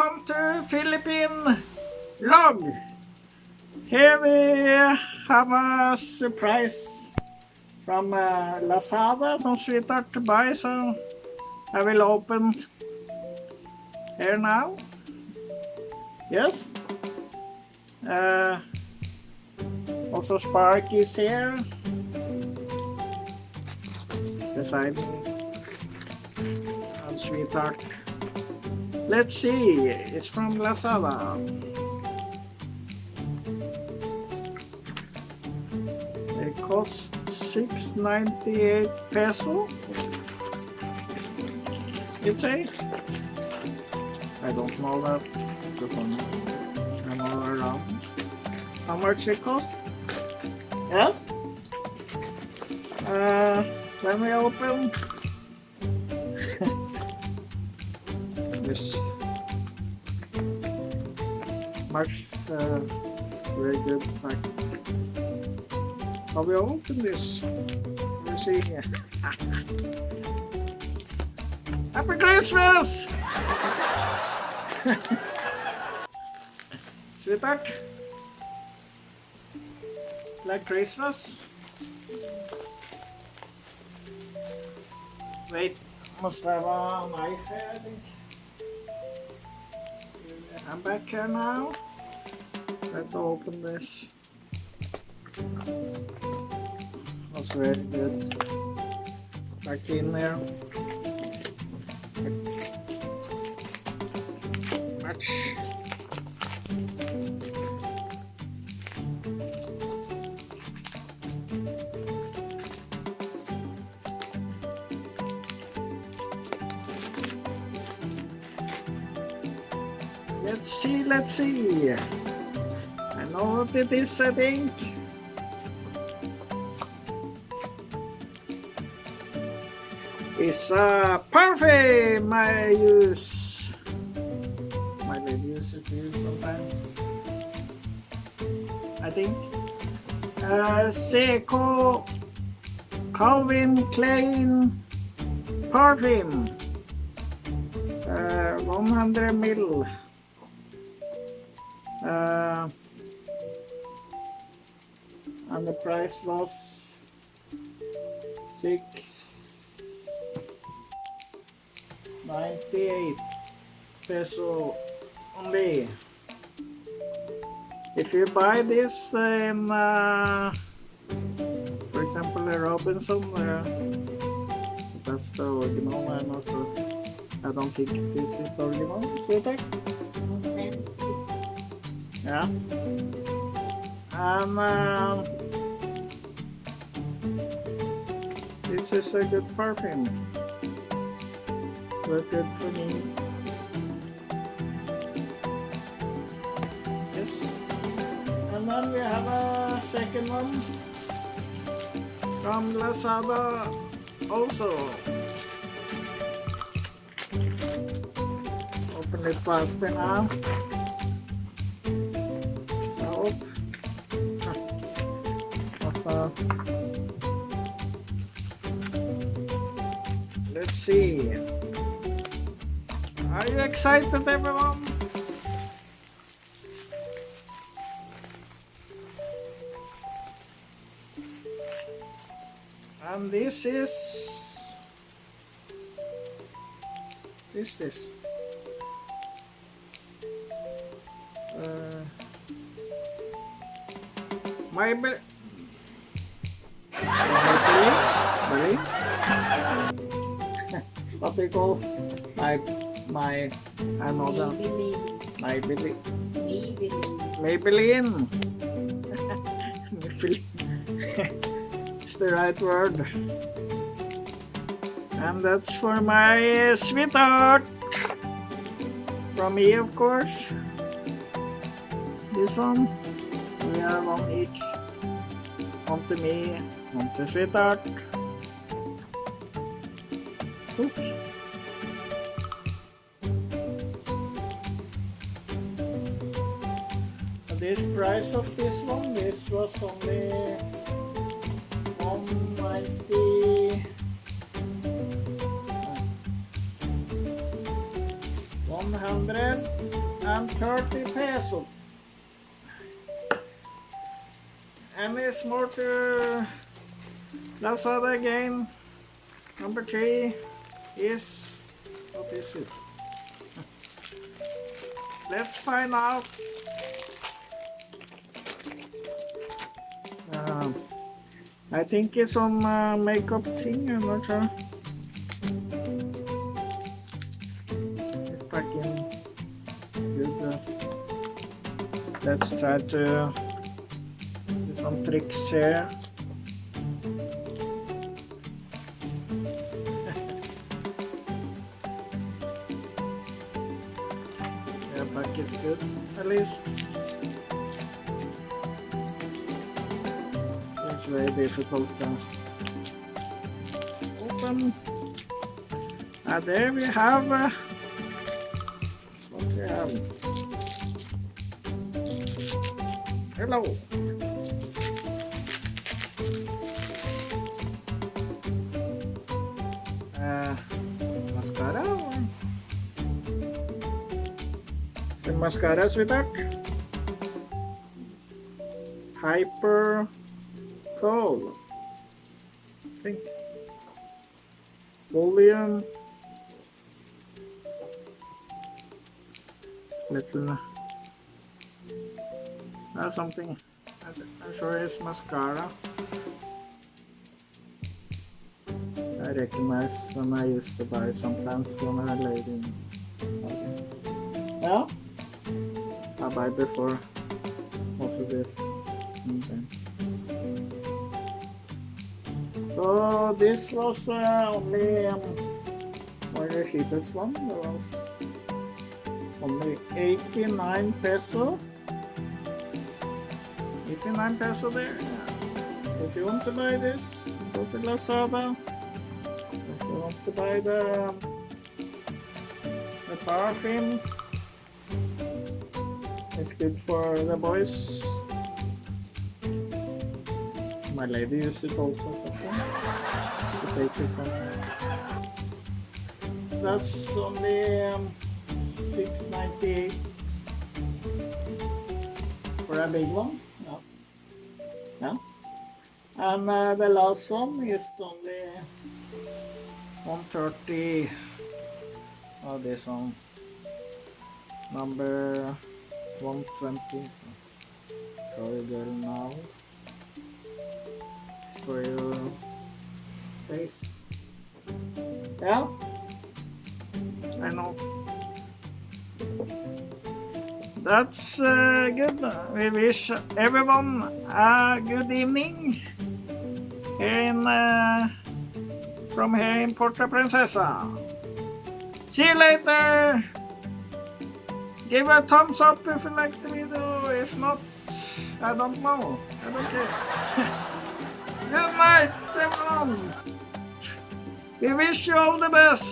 welcome to Philippine Log. Here we have a surprise from Lazada, some sweetheart to buy, so I will open here now. Yes. Also Sparky is here beside me, and sweetheart. Let's see, it's from Lazada. It costs 6.98 peso. It's a, I don't know that. I'm all around. How much it cost? Yeah. Let me open this. Much very good pack. How we open this? Let's see here. Happy Christmas! Sweetheart? Like Christmas? Wait, must have a knife here, I think. I'm back here now. Let's open this. That's very good. Back in there. Much. Let's see. I know what it is, I think. It's a perfume I use. Might have used it here sometime. I think. Seco Calvin Klein perfume. 100 ml. And the price was 6.98 peso only. If you buy this in, for example, a Robinson, that's the original. I'm not sure. I don't think this is original. Sweetheart? Yeah. And this is a good perfume. Very good for me. Yes. And then we have a second one from Lazada also. Open it faster now. Let's see. Are you excited, everyone? And this is this. What they call my another Maybelline. It's the right word. And that's for my sweetheart. From me, of course. This one. We have one each. One to me, one to sweetheart. Oops. This price of this one, this was only 190. 100 and 30 pesos. And it's more to Lazada again. Number 3 is, what is it? Let's find out. I think it's some makeup thing, I'm not sure. It's packing good. Let's try to do some tricks here. Yeah, pack it good, at least. It's very difficult to open. There we have what we have. Hello. Mascara. The mascara, sweetheart. Hyper Cool. I think. Volume. Little. Something. I'm sure it's mascara. I recognize when I used to buy sometimes from a lady. Okay. Yeah, I buy before also this. Okay. So this was only the cheapest one. There was only 89 peso. 89 peso there. If you want to buy this, go to Lazada. If you want to buy the paraffin, it's good for the boys. My lady used it also sometimes to take it from. That's only $6.98 for a big one. Yeah. And the last one is only 130. Oh, this one, number 120. Sorry, girl, now it's for your face. Yeah, I know. That's good. We wish everyone a good evening here in from here in Puerto Princesa. See you later. Give a thumbs up if you like the video. If not, I don't know. I don't care. Good night, everyone. We wish you all the best.